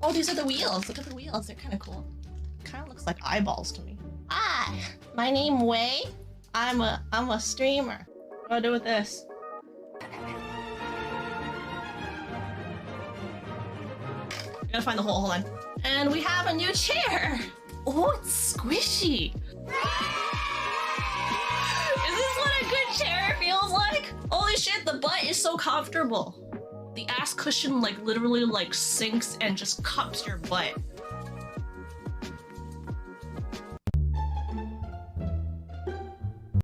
Oh, these are the wheels. Look at the wheels. They're kind of cool. Kind of looks like eyeballs to me. Hi, my name Wei. I'm a streamer. What do I do with this? I gotta find the hole. Hold on. And we have a new chair. Oh, it's squishy. Is this what a good chair feels like? Holy shit, the butt is so comfortable. The ass cushion like literally like sinks and just cups your butt.